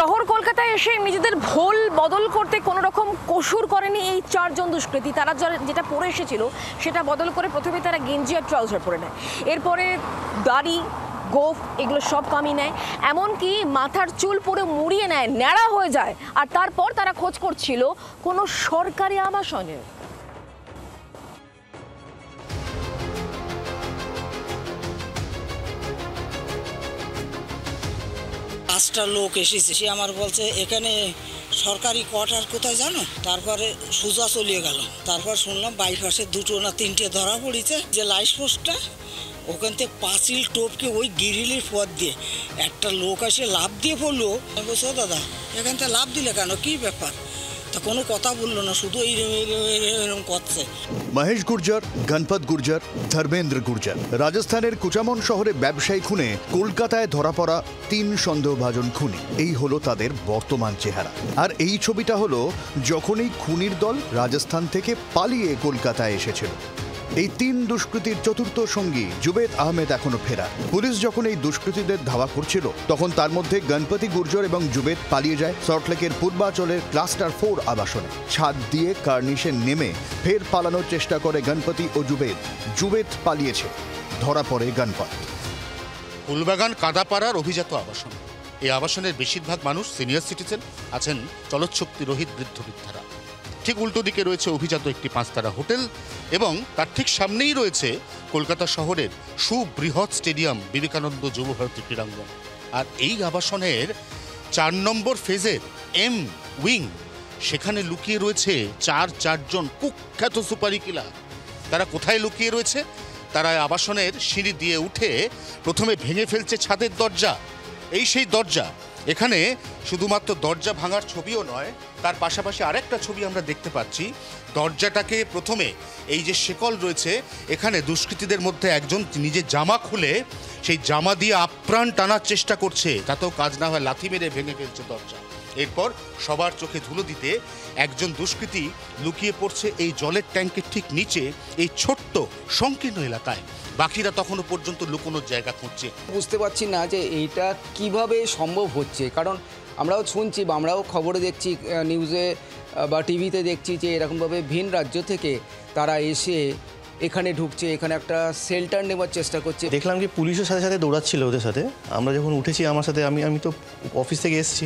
শহর কলকাতায় এসে নিজেদের ভোল বদল করতে কোনো রকম কসুর করেনি এই চারজন দুষ্কৃতী। তারা যেটা পরে এসেছিল সেটা বদল করে প্রথমে তারা গেঞ্জি আর ট্রাউজার পরে নেয়, এরপরে দাড়ি গোফ এগুলো সব কামিয়ে নেয়, এমনকি মাথার চুল পুরো মুড়িয়ে নেয়, ন্যাড়া হয়ে যায়। আর তারপর তারা খোঁজ করছিল কোনো সরকারি আবাসনে। পাঁচটা লোক এসেছে, সে আমার বলছে এখানে সরকারি কোয়ার্টার কোথায় জানো, তারপরে সোজা চলিয়ে গেল। তারপর শুনলাম বাইপাসে দুটো না তিনটে ধরা পড়েছে, যে লাইট পোস্টটা ওখান থেকে পাঁচিল টোপকে ওই গিরিলের পথ দিয়ে একটা লোক এসে লাভ দিয়ে পড়লো। আমি বলছি ও দাদা এখান থেকে লাভ দিলে কেন, কি ব্যাপার? তা কোনো কথা বললো না, শুধু এইরকম করছে। মহেশ গুর্জর, গণপত গুর্জর, ধর্মেন্দ্র গুর্জর রাজস্থানের কুচামন শহরে ব্যবসায়ী খুনে কলকাতায় ধরা পড়া 3 সন্দেহভাজন খুনি। এই হলো তাদের বর্তমান চেহারা। আর এই ছবিটা হলো যখন এই খুনির দল রাজস্থান থেকে পালিয়ে কলকাতায় এসেছিল। এই 3 দুষ্কৃতীর চতুর্থ সঙ্গী জুবেদ আহমেদ এখনো ফেরা। পুলিশ যখন এই দুষ্কৃতীদের ধাওয়া করছিল তখন তার মধ্যে গণপতি গুর্জর এবং জুবেদ পালিয়ে যায় সল্টলেকের পূর্বাচলের ক্লাস্টার 4 আবাসনে। ছাদ দিয়ে কার্নিশে নেমে ফের পালানোর চেষ্টা করে গণপতি ও জুবেদ। জুবেদ পালিয়েছে, ধরা পড়ে গণপত। ফুলবাগান কাদাপাড়ার অভিজাত আবাসন। এই আবাসনের বেশিরভাগ মানুষ সিনিয়র সিটিজেন, আছেন চলৎশক্তি রহিত বৃদ্ধ বৃদ্ধারা। ঠিক উল্টো দিকে রয়েছে অভিজাত একটি 5 তারা হোটেল এবং তার ঠিক সামনেই রয়েছে কলকাতা শহরের সুবৃহৎ স্টেডিয়াম বিবেকানন্দ যুবভারতী ক্রীড়াঙ্গন। আর এই আবাসনের 4 নম্বর ফেজের এম উইং, সেখানে লুকিয়ে রয়েছে চারজন কুখ্যাত সুপারি কিলার। তারা কোথায় লুকিয়ে রয়েছে? তারা আবাসনের সিঁড়ি দিয়ে উঠে প্রথমে ভেঙে ফেলছে ছাদের দরজা। এই সেই দরজা। এখানে শুধুমাত্র দরজা ভাঙার ছবিও নয়, তার পাশাপাশি আরেকটা ছবি আমরা দেখতে পাচ্ছি। দরজাটাকে প্রথমে এই যে শেকল রয়েছে, এখানে দুষ্কৃতীদের মধ্যে একজন নিজের জামা খুলে সেই জামা দিয়ে আপ্রাণ টানার চেষ্টা করছে, তাতেও কাজ না হয় লাথি মেরে ভেঙে ফেলছে দরজা। এরপর সবার চোখে ধুলো দিতে একজন দুষ্কৃতী লুকিয়ে পড়ছে এই জলের ট্যাঙ্কের ঠিক নিচে, এই ছোট্ট সংকীর্ণ এলাকায়। বাকিরা তখনও পর্যন্ত লুকোনোর জায়গা খুঁজছে। বুঝতে পারছি না যে এইটা কিভাবে সম্ভব হচ্ছে, কারণ আমরাও শুনছি বা আমরাও খবরে দেখছি, নিউজে বা টিভিতে দেখছি যে এরকমভাবে ভিন রাজ্য থেকে তারা এসে এখানে ঢুকছে, এখানে একটা শেল্টার নেওয়ার চেষ্টা করছে। দেখলাম যে পুলিশের সাথে সাথে দৌড়াচ্ছিল ওদের সাথে। আমরা যখন উঠেছি আমার সাথে, আমি তো অফিস থেকে এসেছি,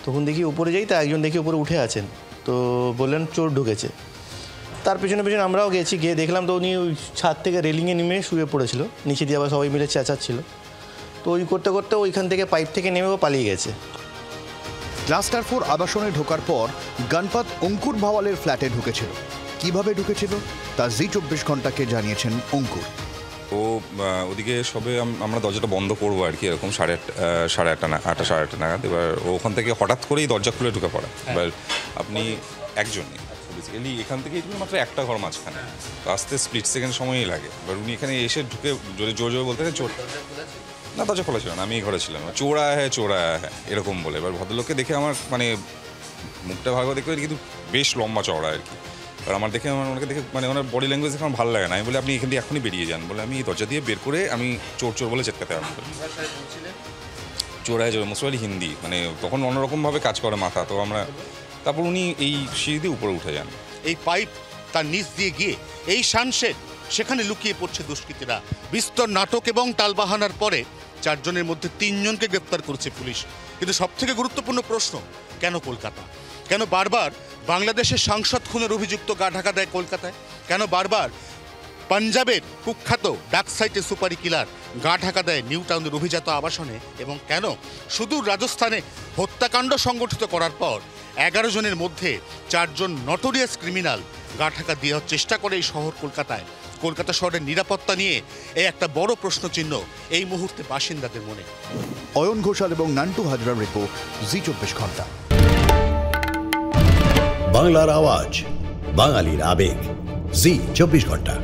তখন দেখি উপরে যাই, তা একজন দেখি উপরে উঠে আছেন, তো বললেন চোর ঢুকেছে। তার পেছনে পেছনে আমরাও গেছি, গিয়ে দেখলাম তো উনি ওই ছাদ থেকে রেলিংয়ে নেমে শুয়ে পড়েছিল, নিচে দিয়ে আবার সবাই মিলে চেঁচাচ্ছিল। তো ওই করতে করতে ওইখান থেকে পাইপ থেকে নেমে পালিয়ে গেছে। ক্লাস্টার 4 আবাসনে ঢোকার পর গণপত অঙ্কুর ভাওয়ালের ফ্ল্যাটে ঢুকেছিল। কিভাবে ঢুকেছিল তা জি24 ঘন্টাকে জানিয়েছেন অঙ্কুর। ও ওদিকে সবে আমরা দরজাটা বন্ধ করবো আর কি, এরকম 8:30 নাগাদ। এবার ওখান থেকে হঠাৎ করেই দরজা খুলে ঢুকে পড়ে। এবার আপনি একজনই বেসিক্যালি এখান থেকে মাত্র একটা ঘর মাঝখানে, আসতে স্প্লিট সেকেন্ড সময়ই লাগে। এবার উনি এখানে এসে ঢুকে জোরে জোরে বলতে চোর না, দরজা খোলা ছিল না, আমি ঘরে ছিলাম, চোরা হ্যাঁ এরকম বলে। এবার ভদ্রলোককে দেখে আমার মানে মুখটা ভালো দেখে কিন্তু বেশ লম্বা চওড়া আর কি। আর আমার দেখে ওনাকে দেখে মানে ওনার বডি ল্যাঙ্গুয়েজ দেখে আমার ভালো লাগে না। আমি বলে আপনি এখান থেকে এখনই বেরিয়ে যান, বলে আমি দরজা দিয়ে বের করে আমি চোর বলে চেটকাতে আরম্ভ করি। চোরায় মোস্টলি হিন্দি, মানে তখন অন্যরকমভাবে কাজ করে মাথা। তো আমরা তারপর উনি এই সিঁড়ি দিয়ে উপরে উঠে যান। এই পাইপ তার নিচ দিয়ে গিয়ে এই সানশেড, সেখানে লুকিয়ে পড়ছে দুষ্কৃতীরা। বিস্তর নাটক এবং টালবাহানার পরে 4 জনের মধ্যে 3 জনকে গ্রেপ্তার করেছে পুলিশ। কিন্তু সবথেকে গুরুত্বপূর্ণ প্রশ্ন, কেন কলকাতা? কেন বারবার বাংলাদেশের সাংসদ খুনের অভিযুক্ত গা ঢাকা দেয় কলকাতায়? কেন বারবার পাঞ্জাবের কুখ্যাত ডাক সাইটে সুপারি কিলার গা ঢাকা দেয় নিউ টাউনের অভিজাত আবাসনে? এবং কেন সুদূর রাজস্থানে হত্যাকাণ্ড সংগঠিত করার পর 11 জনের মধ্যে 4 জন নটোরিয়াস ক্রিমিনাল গা ঢাকা দেওয়ার চেষ্টা করে এই শহর কলকাতায়? কলকাতা শহরের নিরাপত্তা নিয়ে এই একটা বড় প্রশ্নচিহ্ন এই মুহূর্তে বাসিন্দাদের মনে। অয়ন ঘোষাল এবং নান্টু হাজরার রিপোর্ট, জি24 ঘন্টা। বাংলার আওয়াজ, বাঙালির আবেগ, জি24 ঘন্টা।